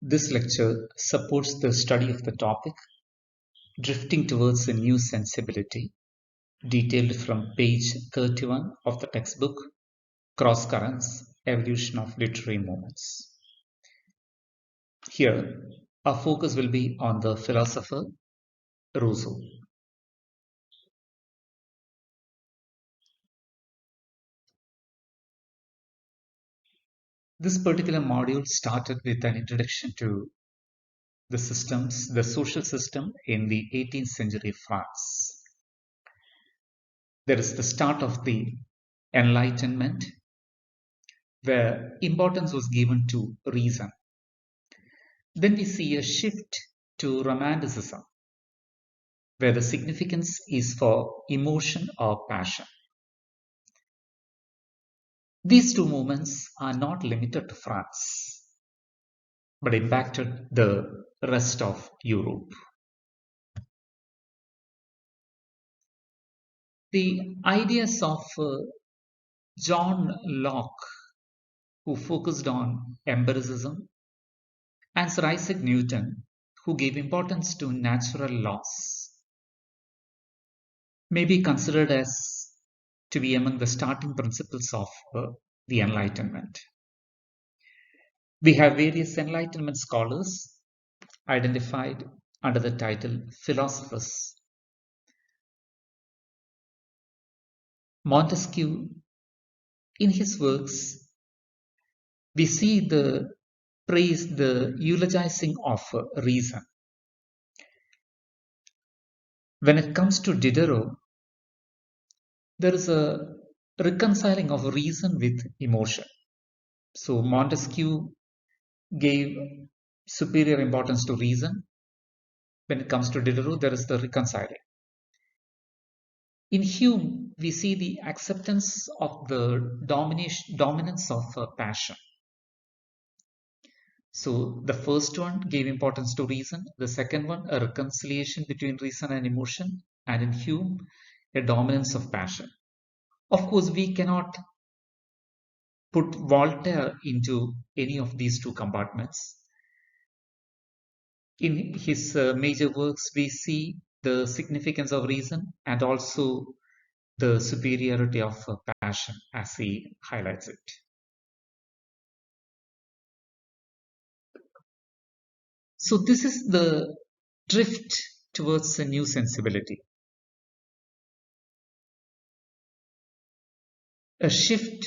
This lecture supports the study of the topic Drifting Towards a New Sensibility, detailed from page 31 of the textbook Cross Currents, Evolution of Literary Movements. Here, our focus will be on the philosopher Rousseau. This particular module started with an introduction to the social system in the 18th century France. There is the start of the Enlightenment, where importance was given to reason. Then we see a shift to Romanticism, where the significance is for emotion or passion. These two movements are not limited to France, but impacted the rest of Europe. The ideas of John Locke, who focused on empiricism, and Sir Isaac Newton, who gave importance to natural laws, may be considered as to be among the starting principles of the Enlightenment. We have various Enlightenment scholars identified under the title philosophers. Montesquieu, in his works, we see the eulogizing of reason. When it comes to Diderot, there is a reconciling of reason with emotion. So Montesquieu gave superior importance to reason. When it comes to Diderot, there is the reconciling. In Hume, we see the acceptance of the dominance of passion. So the first one gave importance to reason, the second one a reconciliation between reason and emotion, and in Hume, a dominance of passion. Of course, we cannot put Voltaire into any of these two compartments. In his major works, we see the significance of reason and also the superiority of passion as he highlights it. So this is the drift towards a new sensibility. A shift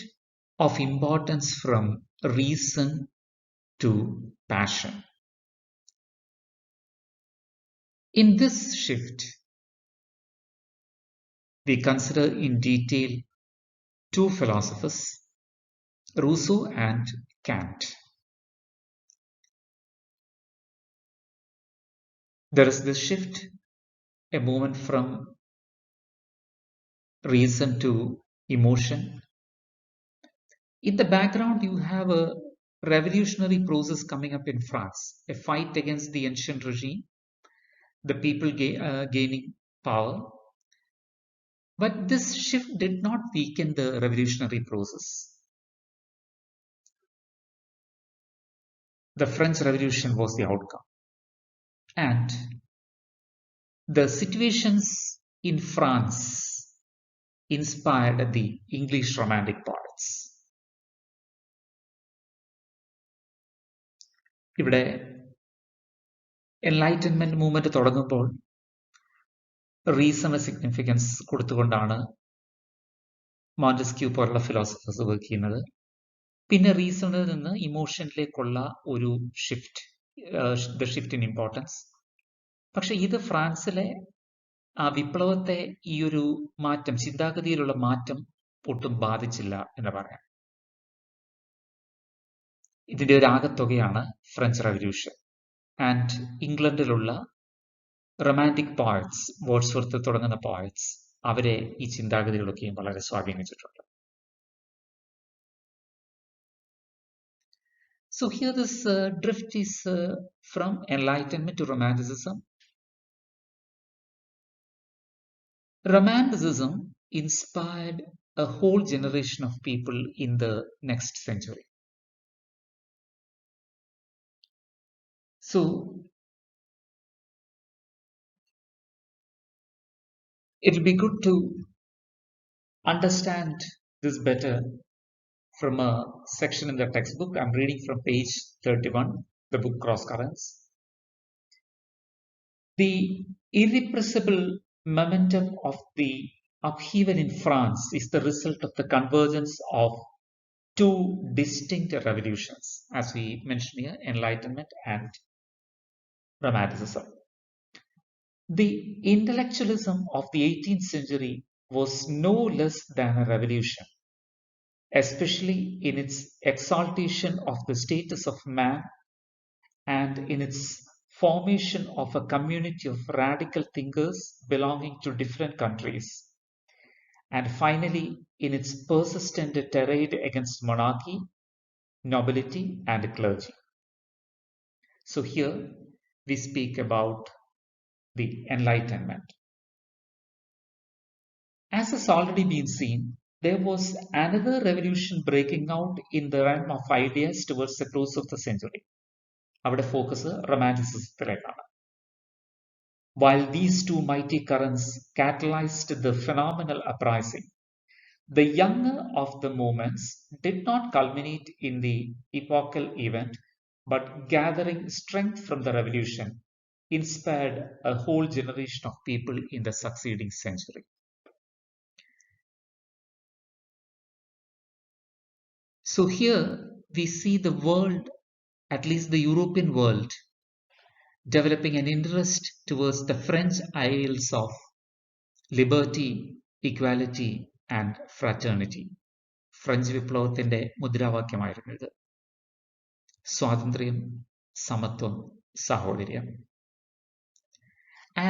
of importance from reason to passion. In this shift, we consider in detail two philosophers, Rousseau and Kant. There is this shift, a movement from reason to emotion. In the background, you have a revolutionary process coming up in France, a fight against the ancient regime, the people gaining power. But this shift did not weaken the revolutionary process. The French Revolution was the outcome. And the situations in France inspired the English Romantic poets. ഇവിടെ enlightenment movement തുടങ്ങുമ്പോൾ reason significance കൊടുത്തുകൊണ്ടാണ് Montesquieu പോലുള്ള philosophers work ചെയ്യുന്നത്. പിന്നെ റീസണിൽ നിന്ന് ഇമോഷനിലേക്കുള്ള ഒരു the shift in importance. പക്ഷെ ഇത് ഫ്രാൻസിലെ ആ വിപ്ലവത്തെ ഈ ഒരു മാറ്റം, ചിന്താഗതിയിലുള്ള മാറ്റം ഒട്ടും ബാധിച്ചില്ല എന്ന് പറയാം. ഇതിന്റെ ഒരു ആകത്തുകയാണ് ഫ്രഞ്ച് റവല്യൂഷൻ. ആൻഡ് ഇംഗ്ലണ്ടിലുള്ള റൊമാൻറ്റിക് പോയറ്റ്സ്, വേർഡ്സ്വർത്ത് തുടങ്ങുന്ന പോയറ്റ്സ്, അവരെ ഈ ചിന്താഗതികളൊക്കെയും വളരെ സ്വാധീനിച്ചിട്ടുണ്ട്. So here this drift is from Enlightenment to Romanticism. Romanticism inspired a whole generation of people in the next century. So it will be good to understand this better from a section in the textbook. I'm reading from page 31, the book Cross Currents. The irrepressible momentum of the upheaval in France is the result of the convergence of two distinct revolutions, as we mentioned here, Enlightenment and Romanticism. The intellectualism of the 18th century was no less than a revolution, especially in its exaltation of the status of man and in its formation of a community of radical thinkers belonging to different countries, and finally in its persistent tirade against monarchy, nobility, and clergy. So here we speak about the Enlightenment. As has already been seen, there was another revolution breaking out in the realm of ideas towards the close of the century. അവിടെ focus റൊമാൻറ്റിസിസത്തിലേക്കാണ്. While these two mighty currents catalyzed the phenomenal uprising, the younger of the movements did not culminate in the epochal event, but gathering strength from the revolution, inspired a whole generation of people in the succeeding century. So here we see the world, at least the European world, developing an interest towards the French ideals of liberty, equality, and fraternity. French വിപ്ലവത്തിന്റെ മുദ്രാവാക്യമായിരുന്നു ഇത്. സ്വാതന്ത്ര്യം, സമത്വം, സാഹോദര്യം.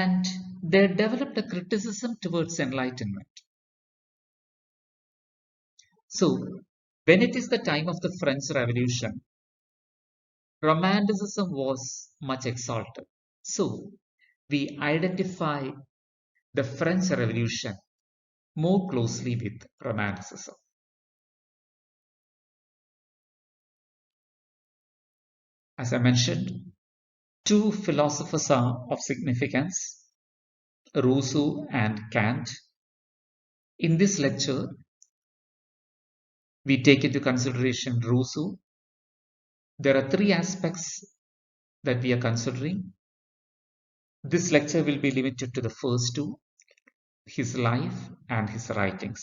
And they developed a criticism towards enlightenment. So, when it is the time of the French Revolution, Romanticism was much exalted. So, we identify the French Revolution more closely with Romanticism. As I mentioned, two philosophers are of significance, Rousseau and Kant. In this lecture, we take into consideration Rousseau. There are three aspects that we are considering. This lecture will be limited to the first two, his life and his writings.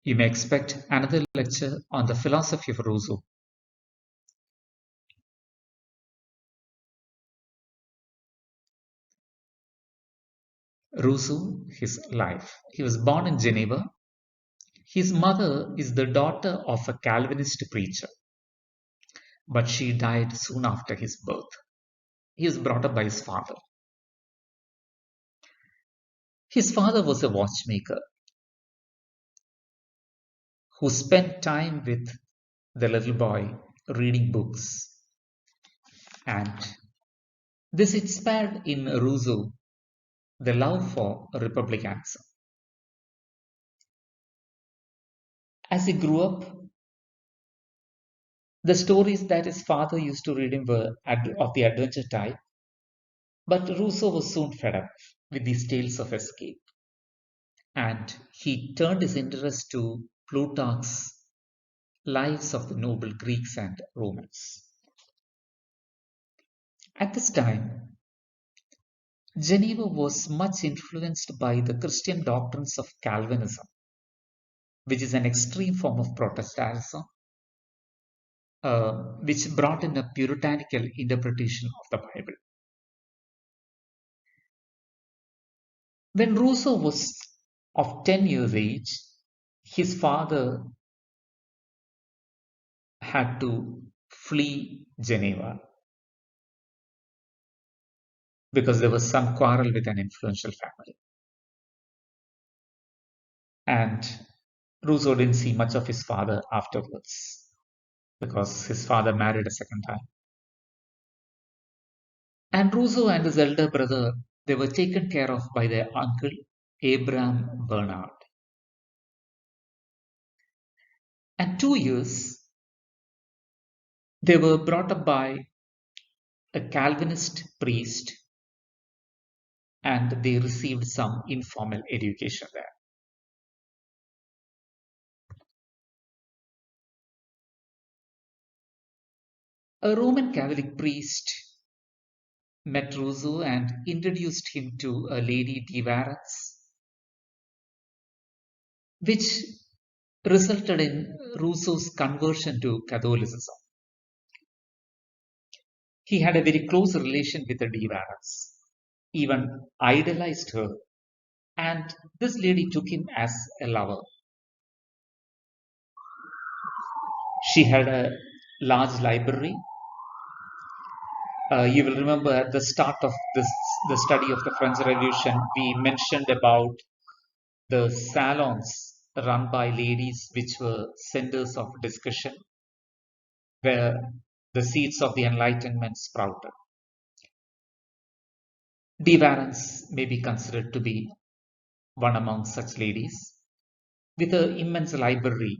You may expect another lecture on the philosophy of Rousseau. Rousseau, his life. He was born in Geneva. His mother is the daughter of a Calvinist preacher, but she died soon after his birth. He was brought up by his father. His father was a watchmaker who spent time with the little boy reading books. And this inspired in Rousseau the love for republicanism. As he grew up, the stories that his father used to read him were of the adventure type, but Rousseau was soon fed up with these tales of escape, and he turned his interest to Plutarch's Lives of the Noble Greeks and Romans. At this time, Geneva was much influenced by the Christian doctrines of Calvinism, which is an extreme form of Protestantism, which brought in a puritanical interpretation of the Bible. When Rousseau was of 10 years age, his father had to flee Geneva because there was some quarrel with an influential family. And Rousseau didn't see much of his father afterwards because his father married a second time. And Rousseau and his elder brother, they were taken care of by their uncle, Abraham Bernard. And 2 years They were brought up by a Calvinist priest and they received some informal education there. A Roman Catholic priest met Rousseau and introduced him to a Lady de Warens, which resulted in Rousseau's conversion to Catholicism. He had a very close relation with the de Warens, even idolized her, and this lady took him as a lover. She had a large library. You will remember at the start of the study of the French Revolution, we mentioned about the salons run by ladies, which were centers of discussion, where the seeds of the Enlightenment sprouted. De Warens may be considered to be one among such ladies. With an immense library,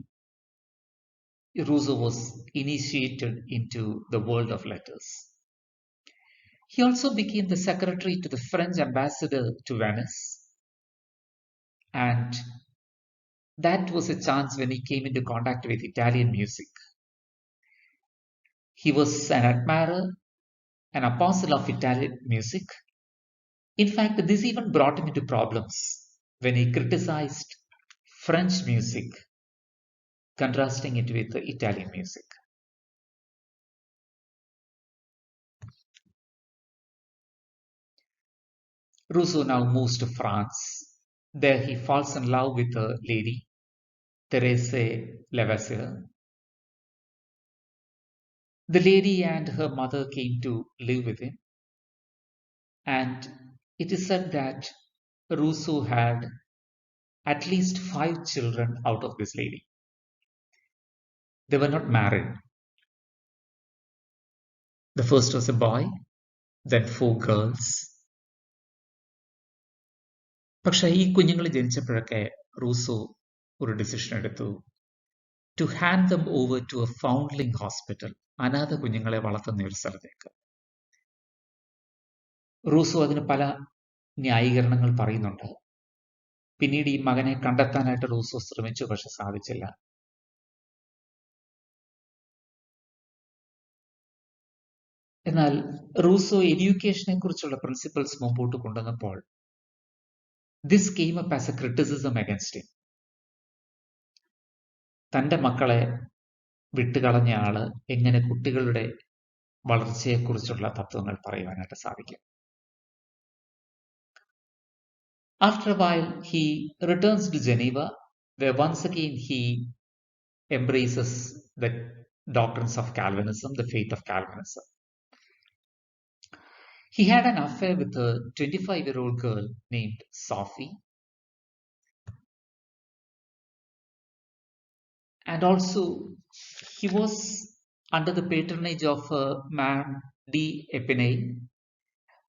Rousseau was initiated into the world of letters. He also became the secretary to the French ambassador to Venice, and that was a chance when he came into contact with Italian music. He was an admirer, an apostle of Italian music. In fact, this even brought him into problems when he criticized French music, contrasting it with the Italian music. Rousseau now moves to France. There he falls in love with a lady, Thérèse Levasseur. The lady and her mother came to live with him, and it is said that Rousseau had at least 5 children out of this lady. They were not married. The first was a boy, then 4 girls. പക്ഷേ ഈ കുഞ്ഞുങ്ങൾ ജനിച്ചപ്പോഴൊക്കെ Rousseau ഒരു decision എടുത്തു to hand them over to a foundling hospital, അനാഥ കുഞ്ഞുങ്ങളെ വളർത്തുന്ന ഒരു സ്ഥലത്തേക്ക്. റൂസോ അതിന് പല ന്യായീകരണങ്ങൾ പറയുന്നുണ്ട്. പിന്നീട് ഈ മകനെ കണ്ടെത്താനായിട്ട് റൂസോ ശ്രമിച്ചു, പക്ഷെ സാധിച്ചില്ല. എന്നാൽ റൂസോ എഡ്യൂക്കേഷനെ കുറിച്ചുള്ള പ്രിൻസിപ്പിൾസ് മുമ്പോട്ട് കൊണ്ടുവന്നപ്പോൾ this came up as a criticism against him. തൻ്റെ മക്കളെ വിട്ടുകളഞ്ഞ ആള് എങ്ങനെ കുട്ടികളുടെ വളർച്ചയെക്കുറിച്ചുള്ള തത്വങ്ങൾ പറയുവാനായിട്ട് സാധിക്കും? After a while, he returns to Geneva, where once again he embraces the doctrines of Calvinism, the faith of Calvinism. He had an affair with a 25-year-old girl named Sophie. And also, he was under the patronage of Madame d'Épinay,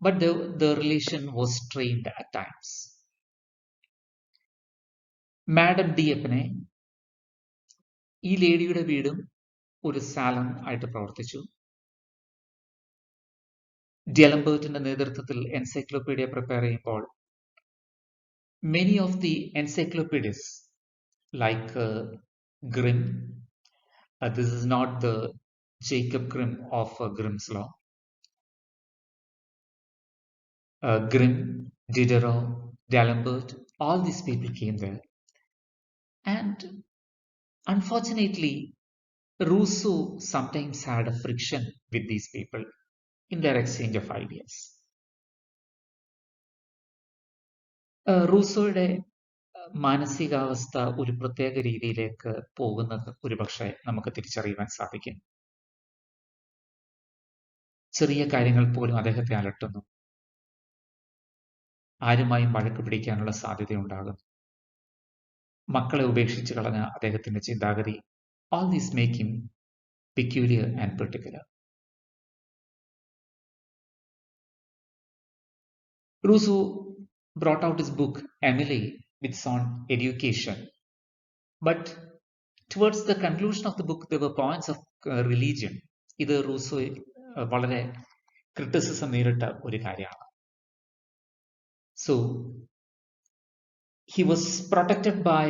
but the relation was strained at times. Madame d'Épinay, ഈ ലേഡിയുടെ വീടും ഒരു സാലൺ ആയിട്ട് പ്രവർത്തിച്ചു. ഡെലംബർട്ടിന്റെ നേതൃത്വത്തിൽ encyclopedia prepare ചെയ്യുമ്പോൾ many of the encyclopedists like Grimm, this is not the Jacob Grimm of Grimm's Law, Grimm, Diderot, D'Alembert, all these people came there. And unfortunately, Rousseau sometimes had a friction with these people in their exchange of ideas. റൂസോയുടെ മാനസികാവസ്ഥ ഒരു പ്രത്യേക രീതിയിലേക്ക് പോകുന്നത് ഒരുപക്ഷെ നമുക്ക് തിരിച്ചറിയുവാൻ സാധിക്കും. ചെറിയ കാര്യങ്ങൾ പോലും അദ്ദേഹത്തെ അലട്ടുന്നു. ആരുമായും വഴക്ക് പിടിക്കാനുള്ള സാധ്യതയുണ്ടാകും. മക്കളെ ഉപേക്ഷിച്ച് കളഞ്ഞ അദ്ദേഹത്തിന്റെ ചിന്താഗതി, all these make him peculiar and particular. Rousseau brought out his book Emily, which is on education. But towards the conclusion of the book, there were points of religion. ഇത് റൂസോ വളരെ ക്രിറ്റിസിസം നേരിട്ട ഒരു കാര്യമാണ്. So he was protected by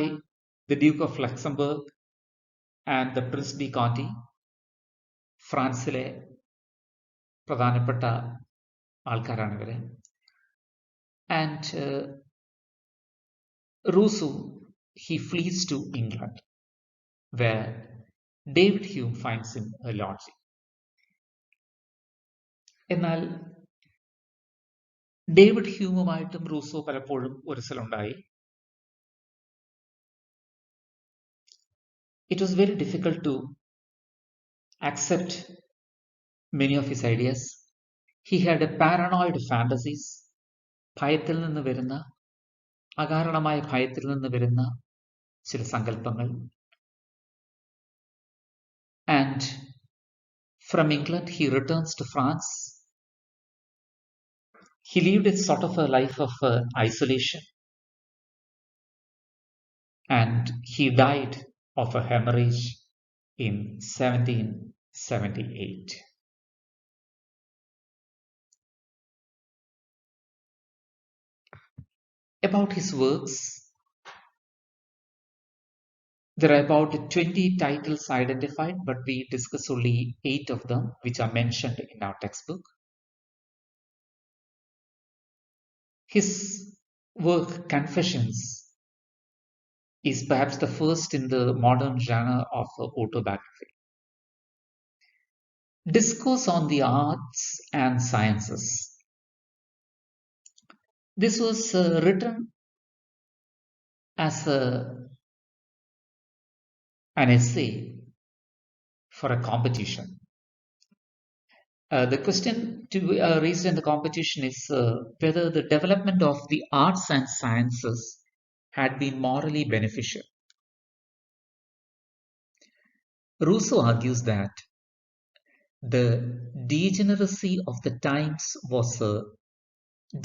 the Duke of Luxembourg and the Prince de Conti, ഫ്രാൻസിലെ പ്രധാനപ്പെട്ട ആൾക്കാരാണ് ഇവര്. And Rousseau he flees to England, where David Hume finds him a lodging. എന്നാൽ ഡേവിഡ് ഹ്യൂമുമായിട്ടും റൂസോ പലപ്പോഴും ഉരസലുണ്ടായി. It was very difficult to accept many of his ideas. He had a paranoid fantasies. ഭയത്തിൽ നിന്ന് വരുന്ന, അകാരണമായ ഭയത്തിൽ നിന്ന് വരുന്ന ചില സങ്കല്പങ്ങൾ. And from England he returns to France. He lived a sort of a life of isolation, and he died of a hemorrhage in 1778. About his works, there are about 20 titles identified, but we discuss only 8 of them, which are mentioned in our textbook. His work, Confessions, is perhaps the first in the modern genre of autobiography. Discourse on the Arts and Sciences. This was written as an essay for a competition. The question to be raised in the competition is whether the development of the arts and sciences had been morally beneficial. Rousseau argues that the degeneracy of the times was a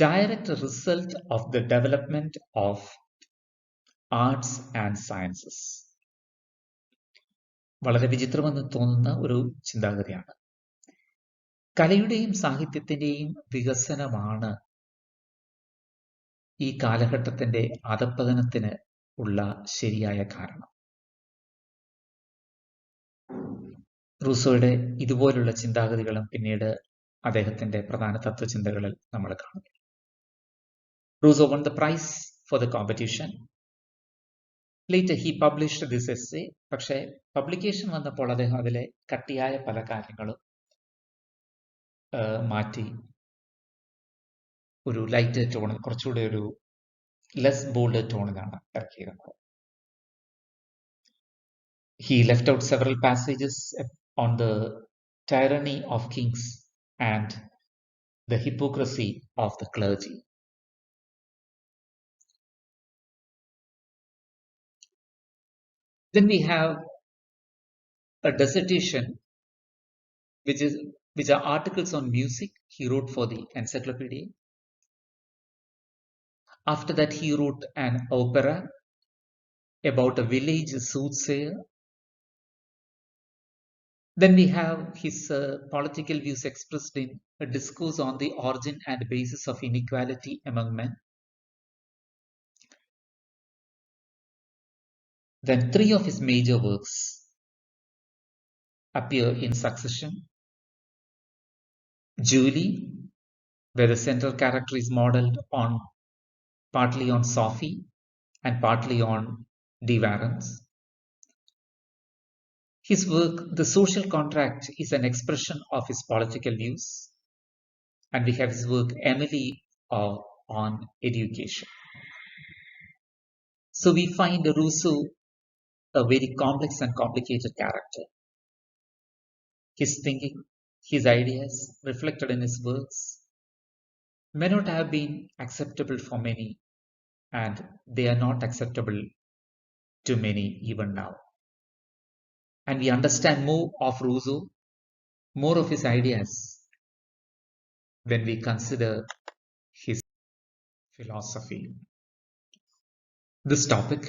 direct result of the development of arts and sciences. വളരെ വിചിത്രമെന്ന് തോന്നുന്ന ഒരു ചിന്താഗതിയാണ്. കലയുടെയും സാഹിത്യത്തിന്റെയും വികസനമാണ് ഈ കാലഘട്ടത്തിന്റെ അധപ്പതനത്തിന് ഉള്ള ശരിയായ കാരണം. റൂസോയുടെ ഇതുപോലുള്ള ചിന്താഗതികളും പിന്നീട് അദ്ദേഹത്തിന്റെ പ്രധാന തത്വചിന്തകളിൽ നമ്മൾ കാണും. Rousseau won the prize for the competition. Later he published this essay. പക്ഷേ പബ്ലിക്കേഷൻ വന്നപ്പോൾ അദ്ദേഹം അതിലെ കട്ടിയായ പല കാര്യങ്ങളും മാറ്റി ഒരു ലൈറ്റ് ടോണിൽ, കുറച്ചുകൂടെ ഒരു ലെസ് ബോൾഡ് ടോണിലാണ് ഇറക്കിയിരുന്നത്. He left out several passages on the tyranny of kings and the hypocrisy of the clergy. Then we have a dissertation, which are articles on music he wrote for the encyclopedia. After that, he wrote an opera about a village soothsayer. Then we have his political views expressed in a discourse on the origin and basis of inequality among men. Then 3 of his major works appear in succession. Julie, where the central character is modeled on partly on Sophie and partly on De Warens. His work, The Social Contract, is an expression of his political views. And we have his work, Emily, on education. So we find Rousseau a very complex and complicated character. His thinking, his ideas reflected in his works may not have been acceptable for many, and they are not acceptable to many even now. And we understand more of Rousseau, more of his ideas, when we consider his philosophy. This topic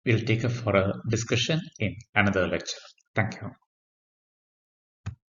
we'll take up for a discussion in another lecture. Thank you.